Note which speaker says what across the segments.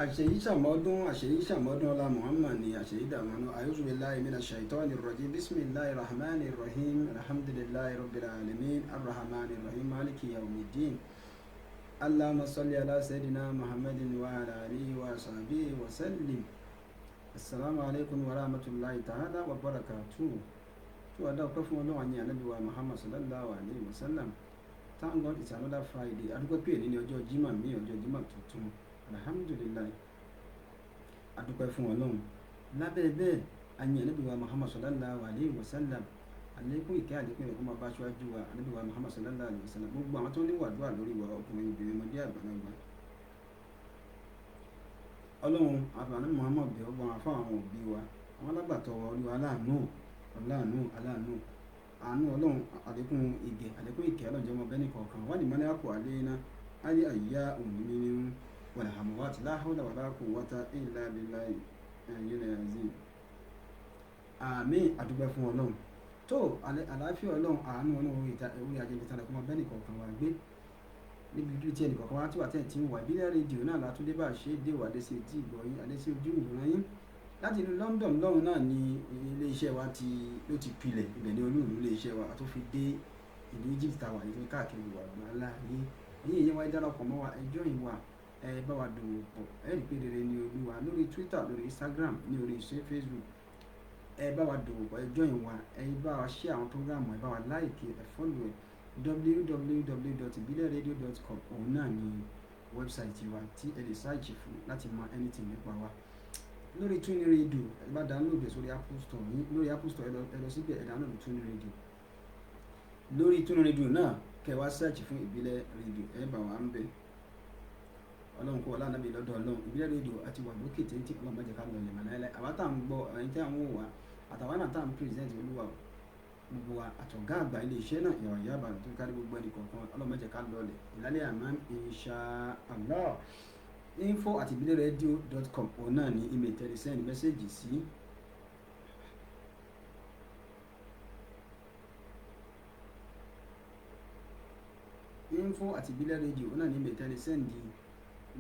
Speaker 1: àṣeyí ṣàmọ́dún ọlá Muhammad ni àṣeyí dàmọ́nú a'udhu billahi minash shaitanir rajim bismillahir rahmanir rahim alhamdulillahi rabbil alamin arrahmanir rahim maliki yawmiddin allahumma salli ala sayyidina muhammadin wa ala alihi wa sahbihi wa sallim. Assalamu alaikum wa rahmatullahi ta'ala wa barakatuh. To a dá ọpẹ́ fún Ọlọ́run àní Ànábì wa Muhammad sallallahu alaihi wa sallam. Thank God it's another Friday. Adúpẹ́ pé èyí ni ọjọ́ Jímọ̀ mi, ọjọ́ Jímọ̀ tuntun. Alhamdulillah. Adúpẹ́ fún Ọlọ́run. Lábẹ́ bẹ́ẹ̀ àní Ànábì wa Muhammad sallallahu alaihi wa sallam. Àlékún ìkẹ́ àlékún ẹ̀kọ́ máa bá aṣáájú wa Ànábì wa Muhammad sallallahu alaihi wa sallam. Gbogbo àwọn tó ní wàdúrà lórí wa ọkùnrin obìnrin ọmọdé àgbàlagbà. Ọlọ́run àbànú Muhammad bẹ̀ ọgbọ̀n àfọ àwọn òbí wa. Àwọn alágbàtọ́ wa olúwa aláàánú àánú Ọlọ́run àlékún ìkẹ́ ọlọ́jọ́ ọmọ bẹ́ẹ̀ nìkọ̀ọ̀kan wà ní mọ́lẹ́ àpò àlẹ́ iná ayé àyíyá òmìnirin wal hamawati la hawla wala quwwata illa billahi al-aliyyil azim. Àmín. Àdúgbò fún Ọlọ́run tó àlàáfíà Ọlọ́run àánú Ọlọ́run orí ajẹ́bí tán lẹ́kọ́ ọmọ bẹ́ẹ̀ nìkọ̀ọ̀kan wà gbé níbi tí ẹnìkọ̀ọ̀kan wá tí wà tẹ̀ tí ń wà ìbílẹ̀ rédíò náà látúndé bá ṣe é dé wà dé sí etí ìgbọ̀yìn adé sí ojú ìwòran yín láti ìlú London lọ́hùn náà ni iléeṣẹ́ wa ló ti pilẹ̀ ibẹ̀ ní olú ìlú iléeṣẹ́ wa tó fi dé ìlú Egypt tàwa yìí káàkiri wà lọ́la yìí ẹ̀yìn ìyẹn wáyé darapọ̀ mọ́ wa ẹjọ́ ìwà ẹ bá wa dòwò pọ̀ ẹ rí pé rere ní olúwa lórí Twitter lórí Instagram ní orí Facebook ẹ bá wa dòwò pọ̀ ẹjọ́ ìwà ẹ bá wa share àwọn programu ẹ bá wa like ẹ follow ẹ www.ibileradio.com òun náà ni wẹ́bsáìtì wa tí ẹ lè search fún láti mọ anything nípa wa lórí Tune Radio ẹ bá download ẹ sórí Apple Store lórí Apple Store ẹ lọ síbẹ̀ ẹ download Tune Radio lórí Tune Radio náà kẹ wá search fún ìbílẹ̀ rédíò ẹ bá wa ń bẹ Ọlọ́run kó ọlá nàbí lọ́dọ̀ Ọlọ́run ìbílẹ̀ rédíò àti wà lókè téńté Ọlọ́run má jẹ́ ká lọ lè mọ̀ náà àwa tá à ń gbọ́ ẹ̀yin tí à ń wò wá àtàwọn náà tá à ń present olúwa gbogbo wa àtọ̀gá àgbà ilé iṣẹ́ náà ìyàwó ìyá àbàlẹ̀ tó kárí gbogbo ẹnì kọ̀ọ̀kan Ọlọ́run má jẹ́ ká lọ lẹ̀ ìlàlẹ́ àmọ́ insha Allah info@ibileradio.com òun náà ní email tẹ̀lé send message sí info@ibileradio òun náà ní email tẹ̀lé send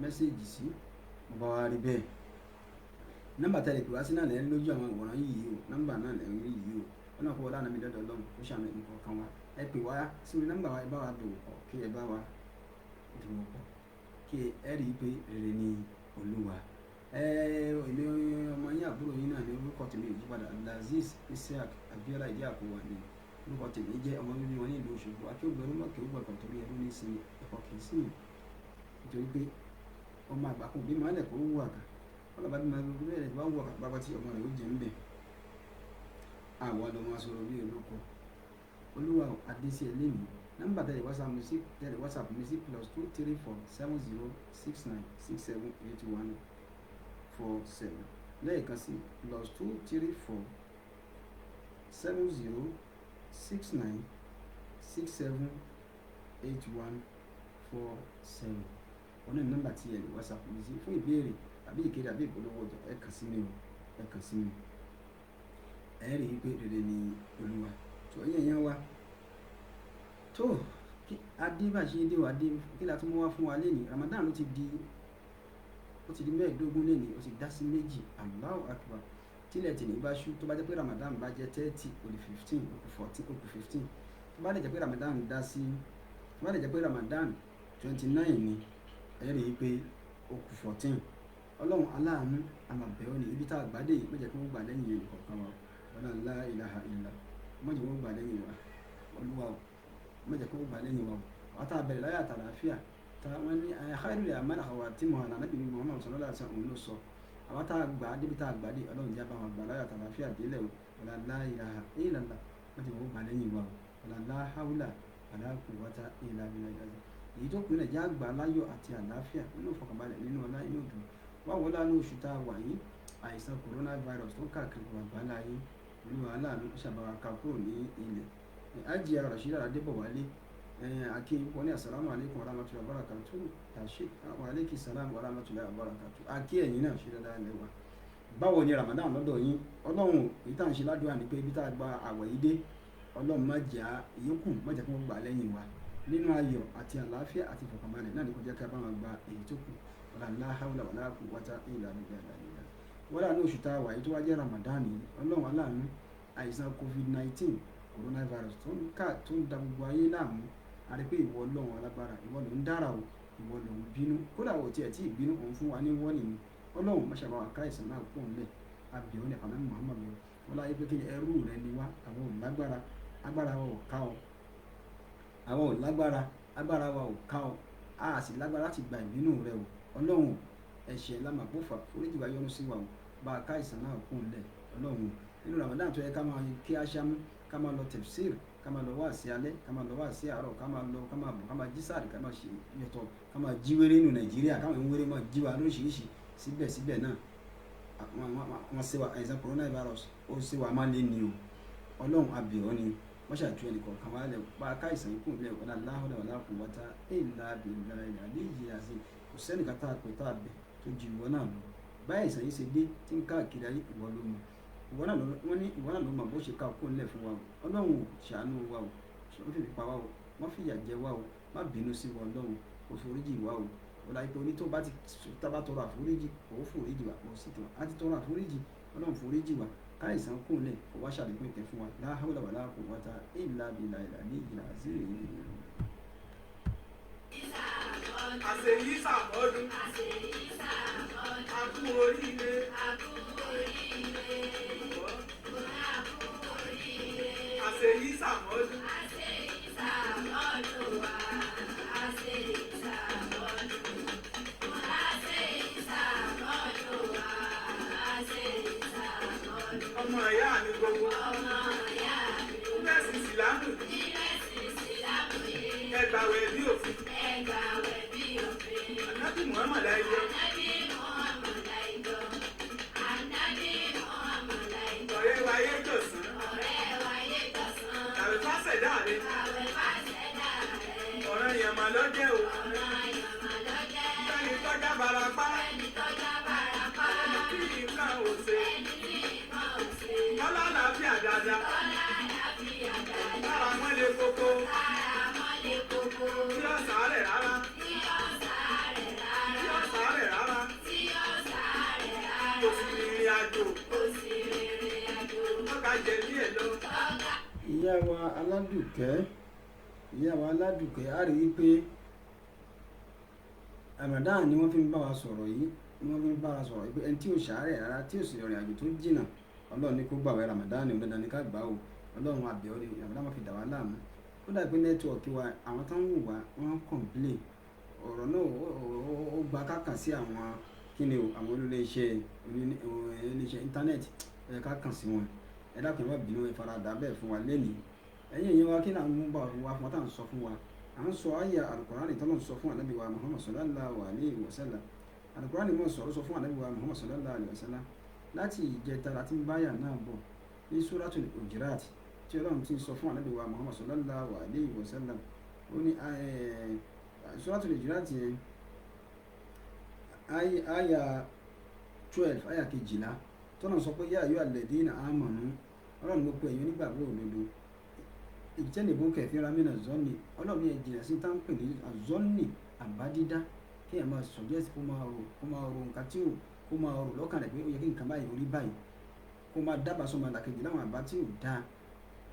Speaker 1: message sí mo bá wa rí bẹ́ẹ̀ nọ́mbà tẹ̀lé pé wá sí náà lẹ́yìn lójú àwọn ìwòran yìí o nọ́mbà náà lẹ́yìn rí yìí o ọ̀nà kó wọlé ànàmì lọ́dọ̀ Ọlọ́run ó ṣàmì nǹkan wa ẹ pè wá sórí nọ́mbà wa ẹ bá wa dòwò pọ̀ kí ẹ bá wa dòwò pọ̀ kí ẹ rí i pé rere ni olúwa èmi ọmọ yín àbúrò yín náà ní orúkọ tèmi ìyípadà Abdulaziz Isiaq Abiola ìdí àkówà ní orúkọ tèmi jẹ́ ọmọ bíbí wọn ní ìlú Òṣogbo akéwògbẹ́rú mọ́kè ó gbọ̀gbọ̀ torí ẹrú ní sinmi ẹ̀kọ́ kìí sí mi nítorí pé ọmọ àgbàkùn bí màálẹ̀ kó wù àgà ọlọ́ba bí màálẹ̀ bẹ́ẹ̀ bá wù àgà bàbá tí ọmọ rẹ̀ ó jẹ́ ń bẹ̀ àwọn ọmọ sọ̀rọ̀ bí olóko olúwa adésí ẹlẹ́mì nọ́mbà tẹ̀lé whatsapp mi sí +2347067678147 lẹ́ẹ̀kan sí +2347067678147 ọ̀nà nọ́mbà tí ẹ lè whatsapp mi sí fún ìbéèrè àbí ìkéde àbí ìpolówó ọjà ẹ kàn sí mi ẹ rí i pé rere ni olúwa tó yẹn wá tó adébàṣe dé wá dé kí la tún mú wá fún wa lẹ́nìí Ramadan ló ti di mẹ́ẹ̀ẹ́dógún lẹ́nìí ó ti dá sí méjì Allahu Akbar tílẹ̀ tì ní bá ṣú tó bá jẹ́ pé Ramadan bá jẹ́ 30 ó di 15 ó kù 14 ó kù 15 tó bá lè jẹ́ pé Ramadan dá sí tó bá lè jẹ́ pé Ramadan 29 ni ẹ rí i pé ó kù 14 Ọlọ́run aláàánú àmàbẹ̀wò ní ibi tá a gbádé yìí méjì kí wọ́n gbà lẹ́yìn yẹn kọ̀ọ̀kan wa wala la ilaha illa mọ́jẹ̀ kó gbà lẹ́yìn wa olúwa mọ́jẹ̀ kó gbà lẹ́yìn wa wata bẹ̀rẹ̀ láyà tàlàáfíà ta wọ́n ní khairul a'mal khawatimuha nàbí Muhammad sallallahu alaihi wasallam ló sọ àwọn tá a gbà débi tá a gbà dé Ọlọ́run jẹ́ bá wọn gbà láyà tàlàáfíà délẹ̀ wala la ilaha illa mọ́jẹ̀ kó gbà lẹ́yìn wa wala la hawla wala quwwata illa billah èyí tó pinnu ẹ̀já gbà láyọ̀ àti àlàáfíà nínú ìfọkànbalẹ̀ nínú ọlá inú ìdùn wáwo lánà oṣù tá a wà yìí àìsàn coronavirus tó káàkiri àgbáńlá yìí olúwa aláàánú ṣàbàwà ká kúrò ní ilẹ̀ Hajiya Rasheedat Adébọ̀wálé akínyìnpọ̀ ní assalamu alaikum warahmatullahi wabarakatuh tashik wa alaiki salam warahmatullahi wabarakatuh akí ẹ̀yìn náà ṣe dáadáa lẹ́wà báwo ni Ramadan lọ́dọ̀ yín Ọlọ́run èyí tá à ń ṣe ládùúgbò ní pé ibi tá a gba àwẹ̀ yìí dé Ọlọ́run má jà ìyókù má jẹ́ kí wọ́n gbà lẹ́yìn wa nínú ayọ̀ àti àlàáfíà àti ìfọ̀kànbalẹ̀ náà ní kó jẹ́ ká bá wọn gba èyí tó kù la hawla wala quwwata illa billah. Wọ́n láàánú oṣù tá a wà yìí tó wá jẹ́ Ramadan yìí, ọlọ́run aláàánú àìsàn covid-19 coronavirus tó ń da gbogbo ayé láàmú, a rí pé ìwọ ọlọ́run alágbára, ìwọ ló ń dára o, ìwọ ló ń bínú, kódà wò tiẹ̀ tí ìbínú òun fún wa ní wọ́ọ̀nì ni. Ọlọ́run máṣe bá wa ká àìsàn náà kúrò ńlẹ̀, àbí ó ní àná Muhammad wọ́n láyé pé kí ni ẹrú rẹ ni wá, àwọn ò lágbára, agbára wa ò ká ọ, àwọn ò lágbára, agbára wa ò ká ọ, a sì lágbára láti gba ìbínú rẹ o. Ọlọ́run ẹ̀ṣẹ̀ lámàgbófà foríjì wa, yọ́nú sí wa o, bá a ká àìsàn náà kúrò ńlẹ̀. Ọlọ́run nínú Ramadan tó yẹ ká máa kí aṣámú, ká máa lọ tafsir, ká máa lọ wá sí alẹ́, ká máa lọ wá sí àárọ̀, ká máa lọ, ká máa bọ̀, ká máa jí sáàrì, ká máa ṣe yọ̀tọ̀, ká máa jí wéré nínú Nàìjíríà, káwọn ìwéré máa jí wa lóríṣiríṣi. Síbẹ̀síbẹ̀ náà wọ́n ṣe wa àìsàn coronavirus, ó ṣe wa máa lé ní o. Ọlọ́run abìọ́ ni wọ́n ṣàtú ẹnì kọ̀ọ̀kan wá lẹ̀ bá a ká àìsàn ikú ilẹ̀ ọ̀la láhùn wala quwwata illa billahi aliyyil azim. Kò sẹ́nìkan tá a pè tá a bẹ̀ tó ju ìwọ náà lọ. Báyìí àìsàn yìí ṣe dé tí ń káàkiri ayé, ìwọ ló mọ̀, ìwọ náà ló mọ̀ bó ṣe ká kó ńlẹ̀ fún wa o. Ọlọ́run ṣàánú wa o, wọ́n fi pa wa o, wọ́n fìyà jẹ wa o, má bínú sí wa Ọlọ́run, kò foríjì wa o. Ọlá ipò ní tó bá ti tábà tọrọ àforíjì, kò foríjì wa, kò sì tán. A ti tọrọ àforíjì, Ọlọ́run foríjì wa, káìsàn kún lẹ̀, kò wá ṣàlékún ìkẹ́ fún wa. La hawla wala quwwata illa billahi aliyyil azim.
Speaker 2: Àṣeyí sàmọ́dún, àkú oríire, àṣeyí sàmọ́dún. Ọmọ ìyá mi gbogbo, mẹ́sì ìsìlámù, ẹgbàwẹ̀ bí òfin, Ànábì Muhammad láìjọ, ọ̀rẹ́ wa yé jọ̀sán, tàbí fásẹ̀dá rẹ̀, ọ̀rẹ́ ìyàmà lọ́jẹ́ o, fẹ́ni tọ́já barapá, kí nǹkan ò ṣe. Kọ́lá làáfíà dáadáa. Lára wọn lè koko. Tí ó sàárẹ̀ rárá. Kò sì rìnrìn àjò. Ọkà jẹ díẹ̀ lọ.
Speaker 1: Ìyá wa Aládùkẹ́, a rí i pé Ramadan ni wọ́n fi ń bá wa sọ̀rọ̀ yìí, pé ẹni tí ò sàárẹ̀ rárá, tí ò sì rìnrìn àjò tó jìnnà, Ọlọ́run ní kó gbààwẹ̀ Ramadan ní dandan ní ká gbà o. Ọlọ́run àbẹ̀wò ni Ramadan máa fi dà wá láàmú. Ó dàbí nẹ́tíwọ̀kì wa, àwọn tó ń wò wá wọ́n complain, ọ̀rọ̀ náà ó gba kákan sí àwọn kíni o, àwọn iléeṣẹ́ íńtánẹ́ẹ̀tì, ẹ ká kàn sí wọn. Ẹ dákun ẹ má bínú, ẹ faradà bẹ́ẹ̀ fún wa lẹ́nìí. Ẹ̀yin èèyàn wa kí là ń mú bá wa fún wa tá à ń sọ fún wa. À ń sọ àyà Al-Qur'ani tó ń sọ fún Ànábì wa Muhammad sallallahu alayhi wa sallam. Al-Qur'ani mọ̀ sọ̀rọ̀ sọ fún Ànábì wa Muhammad sallallahu alayhi wa sallam. Láti ìjẹta láti ń báyà náà bọ̀ ní Suratul Hujurat tí Ọlọ́run ti sọ fún Ànábì wa Muhammad sallallahu alayhi wa sallam. Ó ní Suratul Hujurat yẹn àyà 12, àyà 12 tọ́nà sọ pé yá ayyuhal ladhina amanu, Ọlọ́run ló pe ẹ̀yin onígbàgbọ́ òdodo, ìjẹ́nìbó kẹfìrà mí náà zọ́ọ̀nì, Ọlọ́run ní ẹ̀jìnà sí tá ń pè ní àzọ́ọ̀nì, àbádídá, kí ẹ̀ máa suggest kó máa ro nǹkan tí ò, kó máa rò lọ́kàn rẹ̀ pé ó yẹ kí nǹkan báyìí orí báyìí, kó máa dábàá sọmọ àdàkejì láwọn àbá tí ò dáa,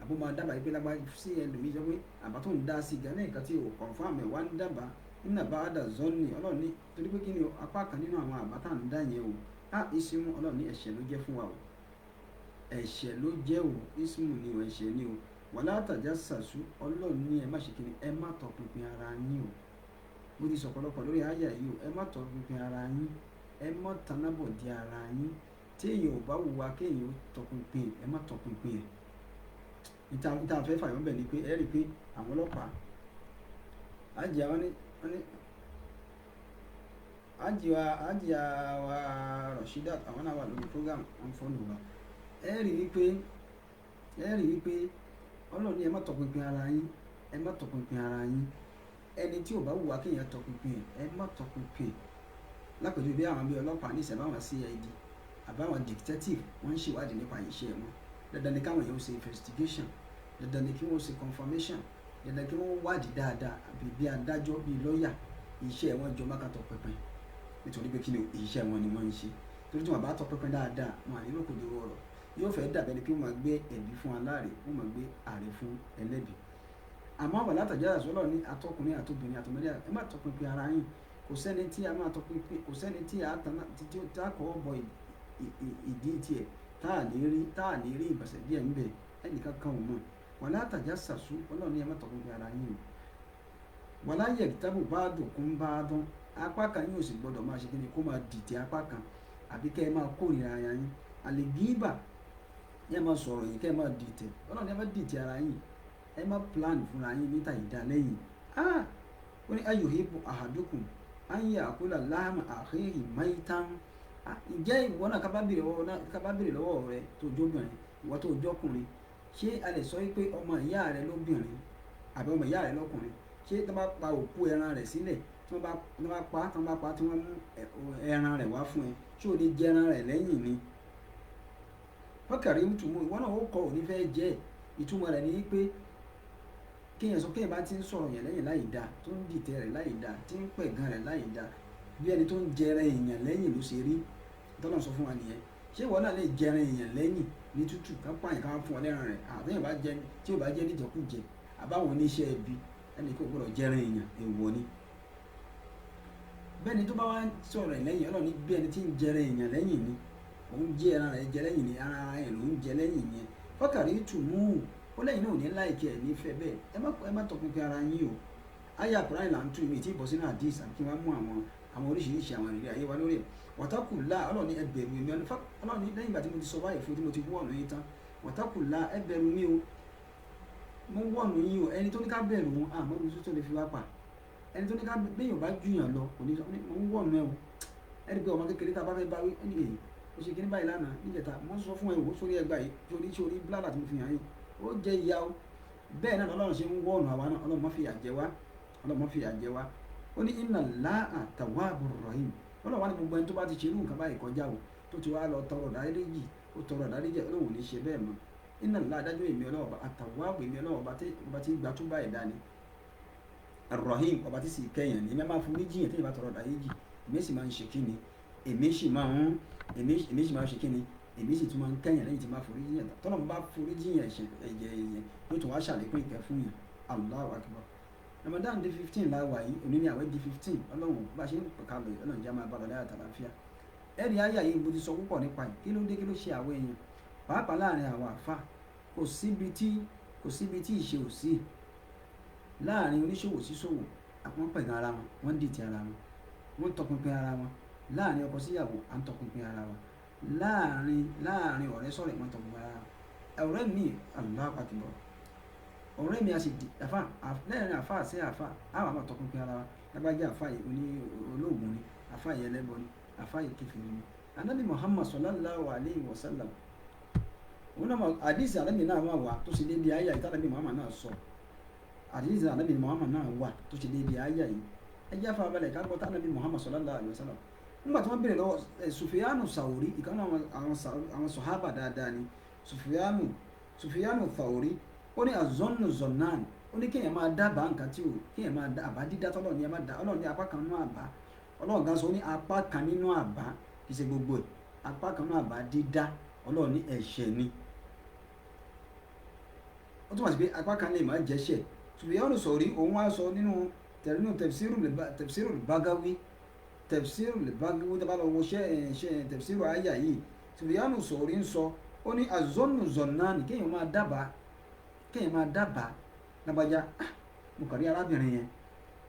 Speaker 1: àbó máa dábàá pé lágbá sí ẹlòmíì sọ pé àbá tó ń dá sí gan ní nǹkan tí ò confirm ẹ̀ wá ń dábàá nínú àbá àdà zọ́ọ̀nì. Ọlọ́run ní torí pé kí ni apá kan nínú àwọn àbá tá à ń dá yẹn o, ìsímù Ọlọ́run ní ẹ̀ṣẹ̀ ló jẹ́ fún wa o, ẹ̀ṣẹ̀ ló jẹ́ o, ìsímù ni o, ẹ̀ṣẹ̀ ni o. Wala tajassasu, Ọlọ́run ní ẹ má ṣe kíni, ẹ má tọpinpin ara yín o. Mo ti sọ̀pọ̀lọpọ̀ lórí àyà yìí o, ẹ má tọpinpin ara yín, ẹ má tanábọ̀ di ara yín. Tí èèyàn ò bá wù wá kéèyàn tọpinpin, ẹ má tọpinpin ẹ̀. Ìta fẹ́ fàyọ̀ bẹ̀ ni pé ẹ rí i pé àwọn ọlọ́pàá àjìyà wa Rashidat, àwọn náà wà lórí program wọn fọ́nù wa. Ẹ rí i pé Ọlọ́run ní ẹ má tọpinpin ara yín, ẹ má tọpinpin ara yín. Ẹni tí ò bá wù wá kéèyàn tọpinpin ẹ má tọpinpin. Lápèjúwe bí àwọn bíi ọlọ́pàá ní ìṣẹ̀báwọn CID àbáwọn detective wọ́n ń ṣèwádìí nípa iṣẹ́ wọn, dandan ni káwọn èèyàn ṣe investigation, dandan ni kí wọ́n ṣe confirmation, dandan kí wọ́n wádìí dáadáa, àbí bí adájọ́ bí lọ́ọ̀yà iṣẹ́ wọn jọ má ká tọpinpin. nítorí pé kí ni iṣẹ́ wọn ni wọ́n ń ṣe torí tí wọ́n bá tọpinpin dáadáa wọn àní lóko dúró ọ̀rọ̀ yóò fẹ́ dàbẹ́ ni pé wọ́n máa gbé ẹ̀bí fún aláàrẹ wọ́n máa gbé ààrẹ fún ẹlẹ́bí àmọ́ wà látàjà àṣọlọ́ ní atọkùnrin àtobìnrin àtọmọdé ẹ má tọpinpin ara yín kò sẹ́ni tí a máa tọpinpin kò sẹ́ni tí a kọ́ bọ ìdí tiẹ̀ tá à ní rí ìbàṣẹ̀ díẹ̀ ń bẹ̀ ẹnìkan kan ò mọ̀ wà látàjà sàṣù ọlọ́ọ̀ni ẹ má tọpinpin ara yín o wà láyẹ̀ tábù bá dùn kún bá dán apá kan yóò sì gbọ́dọ̀ máa ṣe kí ni kó máa dìtẹ̀ apá kan àbí kẹ́ ẹ máa kórìíra ara yín àlè gíbà ẹ máa sọ̀rọ̀ yìí kẹ́ ẹ máa dìtẹ̀ ọlọ́ọ̀ni ẹ má dìtẹ̀ ara yín ẹ má plan fúnra yín níta ìdálẹ́yìn ó ní ayuhibbu ahadukum an ya'kula lahma akhihi maytan ǹjẹ́ ìwọ náà ká bá bèrè lọ́wọ́ rẹ tó jóbìnrin ìwọ tó jọkùnrin ṣé a lè sọ pé ọmọ ìyá rẹ lóbìnrin àbí ọmọ ìyá rẹ lọ́kùnrin ṣé tó bá pa òkú ẹran rẹ̀ sílẹ̀ tí wọ́n bá pa tí wọ́n mú ẹran rẹ̀ wá fún ẹ ṣé o lè jẹ ẹran rẹ̀ lẹ́yìn ni fọ́kàrí ń túmọ̀ ìwọ náà ó kọ òní fẹ́ jẹ́ ìtumọ̀ rẹ̀ ní pé kéèyàn bá ti ń sọ̀rọ̀ yẹn lẹ́yìn láì dáa tó ń dìtẹ̀ rẹ̀ láì dáa tí ń pẹ̀gàn rẹ̀ láì dáa bí ẹni tó ń jẹrẹ èèyàn lẹ́yìn ló ṣe rí tọ́lọ̀ sọ fún wa nìyẹn ṣé ìwọ náà lè jẹrẹ èèyàn lẹ́yìn ní tútù ká pààyàn ká fún ọ lẹ́ran rẹ̀ àtẹ̀yìn bá jẹ tí ò bá jẹ́ níjẹkújẹ àbáwọn oníṣẹ́ ẹbí ẹni kò gbọ́dọ̀ jẹrẹ èèyàn èèwọ̀ ni bẹ́ẹ̀ni tó bá wá sọ̀rọ̀ ẹ̀ lẹ́yìn ọlọ́ọ̀ni bí ẹni tí ń jẹrẹ èèyàn lẹ́yìn ni òun jẹ ẹran rẹ̀ jẹ lẹ́yìn ni ara ẹ̀ ló ń jẹ lẹ́yìn yẹn fọ́kàrí tùmú ó lẹ́yìn náà ò ní láìkẹ́ ẹ̀ nífẹ̀ẹ́ bẹ́ẹ̀ ẹ má tọpinpin ara yín o ayé àkùrá ìlànà tún ìmì tí ì bọ́ sínú àdìs àti kí wọ́n mú àwọn oríṣiríṣi àwọn ìrírí ayé wa lórí ẹ̀ wọ́tákùlá ọlọ́ọ̀ni ẹ bẹ̀rù mi ọlọ́ọ̀ni lẹ́yìn ìgbà tí mo ti sọ báyìí fún tí mo ti wọ́ọ̀nù yín tán wọ́tákùlá ẹ bẹ̀rù mi o mo wọ́ọ̀nù yín o ẹni tó ní ká bẹ̀rù wọn àmọ́ mi tó lè fi wá pa ẹni tó ní ká béèyàn bá júyàn lọ kò ní sọ mo ń wọ́ọ̀nù ẹ o ẹni pé ọmọ kékeré tá a bá fẹ́ bá wí ẹni èyí ó ṣe kíní báyìí lánàá níjẹta mo sọ fún ẹ wò sórí ẹgbà yìí sórí bládà tí mo fi hàn yín ó jẹ ìyá o bẹ́ẹ̀ náà Ọlọ́run ṣe ń wọ́ọ̀nù àwa náà Ọlọ́run má fìyà jẹ wá ó ní inna Allaha tawwabur rahim Ọlọ́run wá ní gbogbo ẹni tó bá ti ṣe irú nǹkan báyìí kọjá o tó ti wá lọ tọrọ dáríjì ó tọrọ dáríjì Ọlọ́run ò ní ṣe bẹ́ẹ̀ mọ́ inna Allaha adájọ́ èmi Ọlọ́run ọba àtàwáàbù èmi Ọlọ́run ọba tí gbà tó báyìí dání ar-rahim ọba tí sì kẹyàn ní èmi máa fún ní jiyàn tí èmi bá tọrọ dáríjì èmi sì máa ń ṣe kíni èmi sì máa ń ṣe kíni èmi sì tún máa ń kẹ́yìn lẹ́yìn tí máa forí jiyàn tọ́nà bá forí jiyàn ẹ̀jẹ̀ èèyàn yóò tún wá ṣàlékún ìkẹ́ fún yàn Allahu akbar Ramadan di 15 láwà yìí òní ni àwẹ̀ di 15 Ọlọ́run bá ṣe ń pẹ̀kalẹ̀ Ọlọ́run jẹ́ máa bá lọ láyà tàlàfíà ẹ̀rí ayé àyè mo ti sọ púpọ̀ nípa yìí kí ló dé kí ló ṣe àwẹ̀ èèyàn pàápàá láàrin àwọn àfà kò síbi tí ìṣe ò sí láàrin oníṣòwò síṣòwò àwọn pẹ̀gàn ara wọn wọ́n dìtì ara wọn wọ́n tọpinpin ara wọn láàrin ọkọ síyàwó à ń tọpinpin ara wọn láàrin ọ̀rẹ́ sọ̀rẹ́ wọn tọpinpin ara wọn ọ̀rẹ́ mi Allahu akbar ọ̀rẹ́ mi a sì di àfà lẹ́yìn àfà sí àfà àwọn àmọ́ tọpinpin ara wa lágbájá àfà yìí oní olóògùn ni àfà yìí ẹlẹ́bọ ni àfà yìí kẹfìrí ni Ànábì Muhammad sallallahu alayhi wa sallam òun náà àdìsí Ànábì náà wà tó ṣe déédéé ayé àyíká Ànábì Muhammad náà sọ àdìsí Ànábì Muhammad náà wà tó ṣe déédéé ayé yìí ẹ jẹ́ àfàbalẹ̀ ká gbọ́ tá Ànábì Muhammad sallallahu alayhi wa sallam nígbà tí wọ́n bèèrè lọ́wọ́ Sufyanu Thawri ìkan náà àwọn sọ̀hábà dáadáa ni Sufyanu Thawri ó ní azọ́nù zọ̀nàn ó ní kéèyàn máa dábàá nǹkan tí ò kéèyàn máa dá àbá dídá tọ́lọ̀ ní ẹ máa dá Ọlọ́run ní apá kan nínú àbá Ọlọ́run gan sọ ní apá kan nínú àbá kì í ṣe gbogbo ẹ̀ apá kan nínú àbá dídá Ọlọ́run ní ẹ̀ṣẹ̀ ni ó túmọ̀ sí pé apá kan lè má jẹ́ṣẹ̀ Sufyanu Thawri òun wá sọ nínú Tafsirul Bagawi dábàá lọ wo ṣe tafsiru àyà yìí Sufyanu Thawri ń sọ ó ní azọ́nù zọ̀nàn kéèyàn máa dábàá lágbájá mo kàn rí arábìnrin yẹn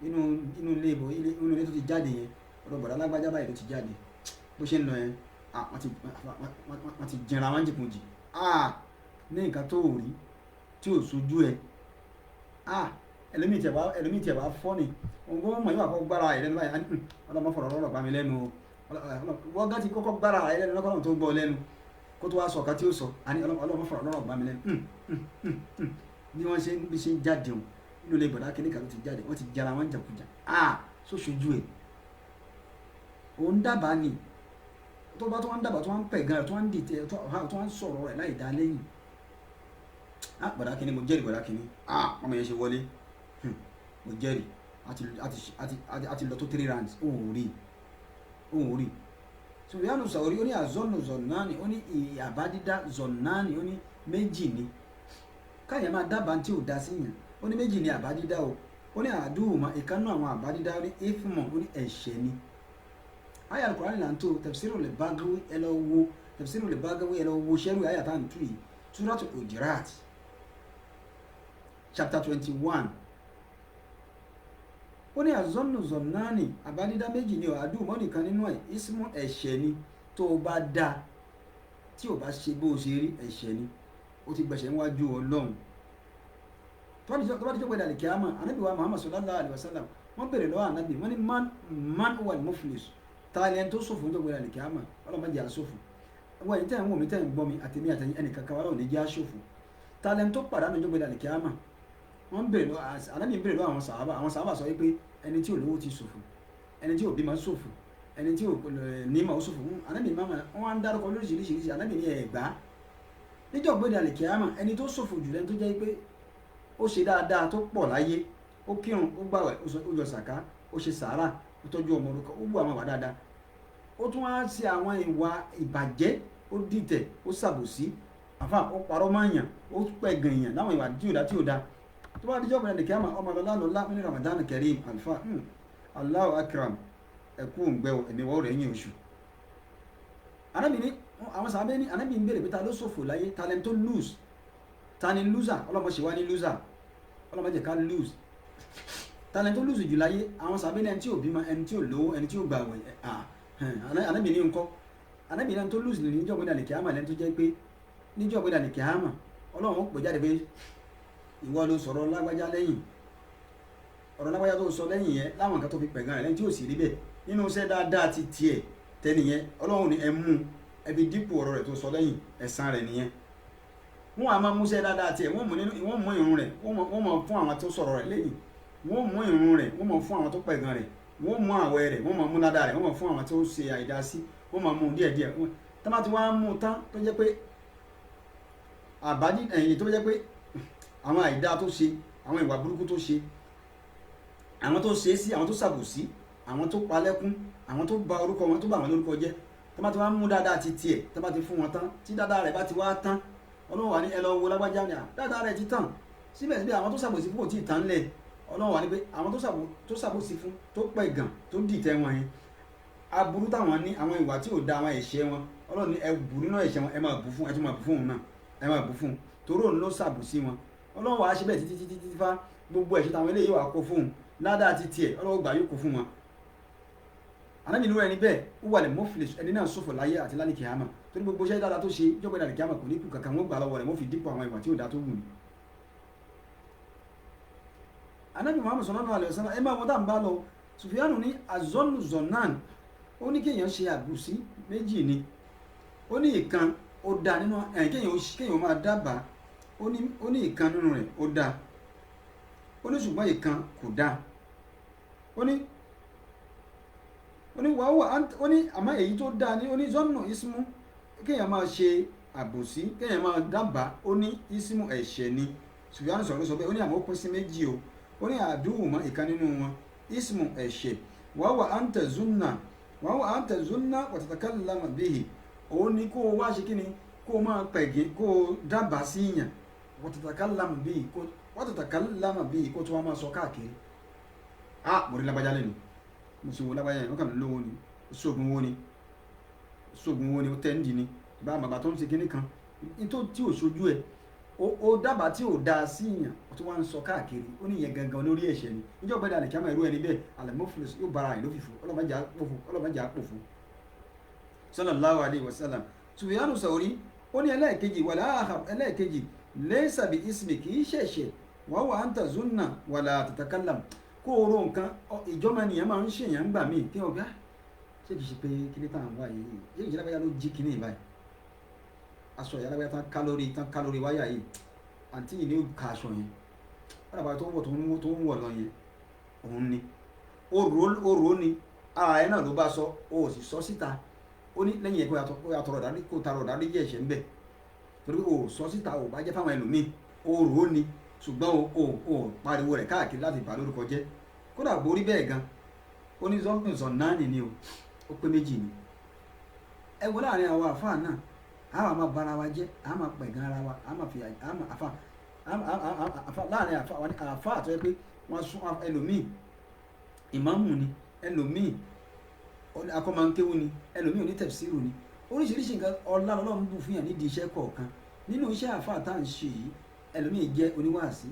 Speaker 1: inú ilé tó ti jáde yẹn ọ̀dọ̀ bọ̀dá lágbájá báyìí ló ti jáde bó ṣe ń lọ yẹn wọ́n ti jẹra wọn jìkùnjì ní nǹkan tó rí tí ò sojú ẹ ẹlòmíì tẹ̀ wá fọ́ ni òun mọ̀ yóò kọ́ gbára ẹ̀ lẹ́nu báyìí ọlọ́mọ fọ̀rọ̀ lọ́rọ̀ bá mi lẹ́nu wọ́n gá ti kọ́kọ́ gbára ẹ̀ lẹ́nu lọ́kọ́ tó gbọ́ lẹ́nu kó tó wá sọ ọ̀ká tí ó sọ ọlọ́mọ fọ̀rọ̀ lọ́rọ̀ bá mi lẹ́nu bí wọ́n ṣe ń jáde o inú ilé bọ̀dá kìnìkan ló ti jáde wọ́n ti jara wọn jàkújà sóṣojú ẹ̀ òun dábàá ni tó bá tó wọ́n dábàá tó wọ́n pẹ̀ gan tó wọ́n dìtẹ̀ tó wọ́n sọ̀rọ̀ rẹ̀ láì dá lẹ́yìn bọ̀dá kìnì mo jẹ́rìí bọ̀dá kìnì ọmọ yẹn ṣe wọlé mo jẹ́rìí àti lọ tó 3 rounds ó òun rí. Sufyanu Sauri ó ní àzọ́nù zọ̀nánì, ó ní àbádídá zọ̀nánì, ó ní méjì ni. Káyọ̀ máa dábàá tí ò dá sí yàn, ó ní méjì ni àbádídá o. Ó ní àdúhùmá ìkànnú àwọn àbádídá, ó ní ifmọ̀, ó ní ẹ̀ṣẹ̀ ni. Àyá Al-Qur'ani là ń tó Tafsirul Baghawi ẹ lọ wo Tafsirul Baghawi ẹ lọ wo ṣẹ́rù àyá tá à ń tú yìí, Suratul Hujurat chapter 21. Ó ní àzọ́nù zọ̀nánì àbádídá méjì ni àdúhùmọ́ nìkan nínú ẹ̀ ismu ẹ̀ṣẹ̀ ni. Tó o bá dá tí o bá ṣe bó o ṣe rí ẹ̀ṣẹ̀ ni, ó ti gbẹ̀ṣẹ̀ níwájú Ọlọ́run. Tó bá ti jọ́ pé dàlí kíámà, Ànábì wa Muhammad sallallahu alaihi wasallam wọ́n bèrè lọ́wọ́ Ànábì, wọ́n ní man huwa al-muflis, ta ni ẹni tó ṣòfò níjọ́ pé dàlí kíámà, Ọlọ́run má jẹ́ a ṣòfò. Wọ́n yìí tẹ́ ń wò mí tẹ́ ń gbọ́ mi àtẹ̀mí àtẹ̀yìn ẹnì kankan Ọlọ́run ní jẹ́ a ṣòfò. Ta ni ẹni tó pàdánù níjọ́ pé dàlí kíámà? Wọ́n bèrè lọ́wọ́ Ànábì bèrè lọ́wọ́ àwọn sàhábà sọ wípé ẹni tí ò lówó ti ṣòfò, ẹni tí ò bímọ ṣòfò, ẹni tí ò nímọ̀ ó ṣòfò. Ànábì máma wọ́n á ń dárúkọ lóríṣiríṣi. Ànábì ní ẹ̀gbá níjọ́ pé dàlí kíámà ẹni tó ṣòfò jù lẹ́ni tó jẹ́ pé ó ṣe dáadáa tó pọ̀ láyé, ó kírun, ó gbàwẹ̀, ó yọ sàká, ó ṣe sàárà, ó tọ́jú ọmọ òrukàn, ó bù àwọn ìwà dáadáa, ó tún wá ṣe àwọn ìwà ìbàjẹ́, ó dìtẹ̀, ó ṣàbòsí, àfà ó parọ́ mọ́ọ̀yàn, ó pẹ̀gàn èèyàn láwọn ìwà tí ò dá. Tó bá díjọ́ pẹ̀lú ẹ̀dẹ̀kẹ́ àmà ọmọ ọlọ́lá ní Ramadan Kareem alfa Allahu akram ẹ̀kú òǹgbẹ́ ẹ̀mí wọ́n rẹ̀ yín oṣù. Ànábì ní àwọn sàbẹ́ ní Ànábì ń bèrè pé ta ló ṣòfò láyé, talent tó lose, ta ni loser, ọlọ́mọ ṣe wá ní loser, ọlọ́mọ jẹ́ ká lose. Talent tó lose jù láyé àwọn sàbẹ́ ní ẹni tí ò bímọ, ẹni tí ò lówó, ẹni tí ò gbàwẹ̀. Ànábì ní ńkọ́, Ànábì ní ẹni tó lose níjọ́ pé dàlí kíámà lẹ́ni tó jẹ́ pé níjọ́ pé dàlí kíámà Ọlọ́run ó pè jáde pé ìwọ ló sọ̀rọ̀ lágbájá lẹ́yìn, ọ̀rọ̀ lágbájá tó sọ lẹ́yìn yẹn láwọn nǹkan tó fi pẹ̀gàn rẹ̀ lẹ́yìn tí ò sì rí bẹ́ẹ̀ nínú iṣẹ́ dáadáa ti tiẹ̀ tẹ́nìyẹn Ọlọ́run ní ẹ mú ẹbí dípò ọ̀rọ̀ rẹ̀ tó sọ lẹ́yìn ẹ̀san rẹ̀ nìyẹn. Wọ́n á máa mú iṣẹ́ dáadáa tiẹ̀, wọ́n mú irun rẹ̀, wọ́n mọ̀ fún àwọn tó sọ̀rọ̀ rẹ̀ lẹ́yìn, wọ́n mú irun rẹ̀, wọ́n mọ̀ fún àwọn tó pẹ̀gàn rẹ̀, wọ́n mú àwẹ̀ rẹ̀, wọ́n mọ̀ mú ládàá rẹ̀, wọ́n mọ̀ fún àwọn tó ṣe àìdásí, wọ́n mọ̀ mú díẹ̀díẹ̀. Tá bá ti wá mú tán tó jẹ́ pé àbájí ẹ̀yìn tó jẹ́ pé àwọn àìdá tó ṣe, àwọn ìwà burúkú tó ṣe, àwọn tó ṣe é sí, àwọn tó ṣàbòsí, àwọn tó palẹ́kún, àwọn tó ba orúkọ wọn, tó bà wọn lórúkọ jẹ́, tó bá ti wá mú dáadáa ti tiẹ̀, tó bá ti fún wọn tán, tí dáadáa rẹ̀ bá ti wá tán, Ọlọ́run wà ní ẹ lọ wo lágbájá ni dáadáa rẹ̀ ti tán, síbẹ̀síbẹ̀ àwọn tó ṣàbòsí fún kò tí ì tán lẹ̀. Ọlọ́run wà ní pé àwọn tó ṣàbòsí fún, tó pẹ̀gàn, tó dìtẹ̀ wọn yẹn, aburú táwọn ní, àwọn ìwà tí ò da, àwọn ẹ̀ṣẹ̀ wọn, Ọlọ́run ní ẹ bù nínú ẹ̀ṣẹ̀ wọn, ẹ máa bù fún, ẹ tún máa bù fún òun náà, ẹ máa bù fún un, torí òun ló ṣàbòsí wọn. Ọlọ́run wàá ṣe bẹ́ẹ̀ títí fá gbogbo ẹ̀ṣẹ̀ táwọn eléyìí wà kó fún un, ládàá ti tiẹ̀ Ọlọ́run gbà yóò kó fún wọn. Ànábì nínú ẹni bẹ́ẹ̀ ó wà lẹ̀ mọ́fìlẹ̀ ẹni náà ṣòfò láyé àti lálẹ́ kíámà, torí gbogbo iṣẹ́ dáadáa tó ṣe jọ́pẹ́ dàlẹ́ kíámà kò ní kú kankan, wọ́n gbà lọ́wọ́ rẹ̀ wọ́n fi dípò àwọn ìwà tí ò dá tó wù ní. Ànábì Muhammad sallallahu alaihi wasallam ẹ máa wọ́n dà ń bá lọ. Sufyanu ní azọ́nù zọ̀nàn, ó ní kéèyàn ṣe àbùsí méjì ni, ó ní ìkan ó dá nínú kéèyàn máa dábàá, ó ní ìkan nínú rẹ̀ ó dá, ó ní ṣùgbọ́n ìkan kò dá, ó ní wàhùwà, ó ní àmọ́ èyí tó dá ní, ó ní zọ́nù ismu, kéèyàn máa ṣe àbòsí, kéèyàn máa dábàá, ó ní ismu ẹ̀ṣẹ̀ ni. Sufyanu sọ̀rọ̀ sọ bẹ́ẹ̀, ó ní àmọ́ ó pín sí méjì o, ó ní àdúhùmọ́ ìkan nínú wọn ismu ẹ̀ṣẹ̀, wàhùwà anta zunna wa tatakallama bihi, òun ni kó o wá ṣe kí ni, kó o máa pẹ̀gẹ́, kó o dábàá sí yàn, wa tatakallama bihi, kó tó wá máa sọ káàkiri. Mo rí lágbájá lẹ́nu, mo sì wo lágbájá yẹn, ó kàn mí lówó ni, ṣoògùn wo ni, ó tẹ́ǹdì ni, bá àmàbà tó ń ṣe kíní kan, nítorí tí ò ṣojú ẹ̀, ó dábàá tí ò dáa sí yàn, ó tó wá ń sọ káàkiri, ó ní ìyẹn gangan lórí ẹ̀ṣẹ̀ ni. Ìjọba ìdá àlèkí àmọ́ ìrú ẹni bẹ́ẹ̀ al-muflis yóò bára ẹ̀ ló fìfò, ọlọ́mọdé àpòfò. Sallallahu alaihi wasallam. Sufyanu Sauri ó ní ẹlẹ́ẹ̀kejì ẹlẹ́ẹ̀kejì laysa bi ismi, kì í ṣẹ̀ṣẹ̀, wa huwa anta zunna wala tatakallam, kó o ro nǹkan ìjọba ènìyàn máa ń ṣèyàn gbà míì kí wọ́n gbá ṣé kìí ṣe pé kíní tá à ń wá yìí ṣé kìí ṣe lágbájá ló jí kíní báyìí, aṣọ ìyá lágbájá tán kálórì wáyà yìí, àǹtí yìí ní ó ka aṣọ yẹn, wọ́n dàbà tó ń wọ̀ tó ń wọ̀ lọ yẹn, òun ni ó rò ó ni ara ẹ̀ náà ló bá sọ, ó sì sọ síta, ó ní lẹ́yìn ẹ̀ kó yàtọ̀ ọ̀dà kó tarọ̀ ọ̀dà rí jẹ́ ẹ̀ṣẹ̀ ń bẹ̀, torí ó sọ síta, ó bá jẹ́ fáwọn ẹlòmíì, ó rò ó ni, ṣùgbọ́n ó pariwo rẹ̀ káàkiri láti bà lórúkọ jẹ́, kódà borí bẹ́ẹ̀ gan, ó ní zọ́nù zọ̀nánì ni o, ó pé méjì ni. ẹ wo láàrin àwọn àfáà náà a máa bara wa jẹ́ a máa pẹ̀gàn ara wa a máa fi àfáà láàrin àfáà tó yẹ pé wọ́n sún ẹlòmíì ìmáàmù ni, ẹlòmíì akọ́mọ̀nkéwú ni, ẹlòmíì onítẹ̀fsíìrù ni, oríṣiríṣi nǹkan ọlá Ọlọ́run bù fún yàn nídìí iṣẹ́ kọ̀ọ̀kan. nínú iṣẹ́ àfáà tá à ń ṣe yìí ẹlòmíì jẹ́ oníwàásí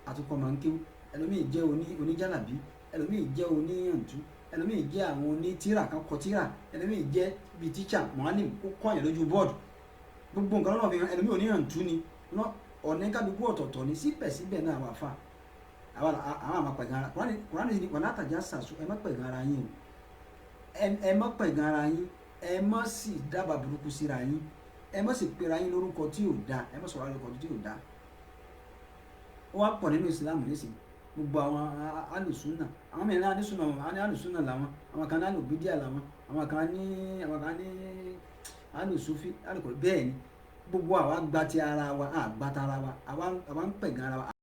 Speaker 1: àtúkọ̀mọ̀nkéwú, ẹlòmíì jẹ́ oníjàlábí, ẹlòmíì jẹ́ oníyàntú, ẹlòmíì jẹ́ àwọn onítìrà kan kọ tìrà, ẹlòmíì jẹ́ bíi tíṣà mọ́álìm kó kọ́yàn lójú bọ́ọ̀dù. gbogbo nǹkan lọ́nà fi hàn ẹlòmíì oníyàntú ni ọ̀nà kálukú ọ̀tọ̀ọ̀tọ̀ ni. síbẹ̀síbẹ̀ náà àwọn àfáà àwọn àmà pẹ̀gàn ara Kùránì ní wàlá tajassasu ẹ má pẹ̀gàn ara yín o, ẹ má pẹ̀gàn ara yín, ẹ má sì dábàá burúkú síra yín, ẹ má sì pera yín lórúkọ tí ò dáa, ẹ má sọ̀rọ̀ lórúkọ tí ò dáa. ó wá pọ̀ nínú ìsìlámù nísìnyí gbogbo àwọn alùsùnà àwọn mìíràn alùsùnà làwọn, àwọn kan ní alùbídíà làwọn, àwọn kan ní alùsùfí alùkò bẹ́ẹ̀ ni gbogbo àwa gba ti ara wa àgbà tara wa àwa ń pẹ̀gàn ara wa.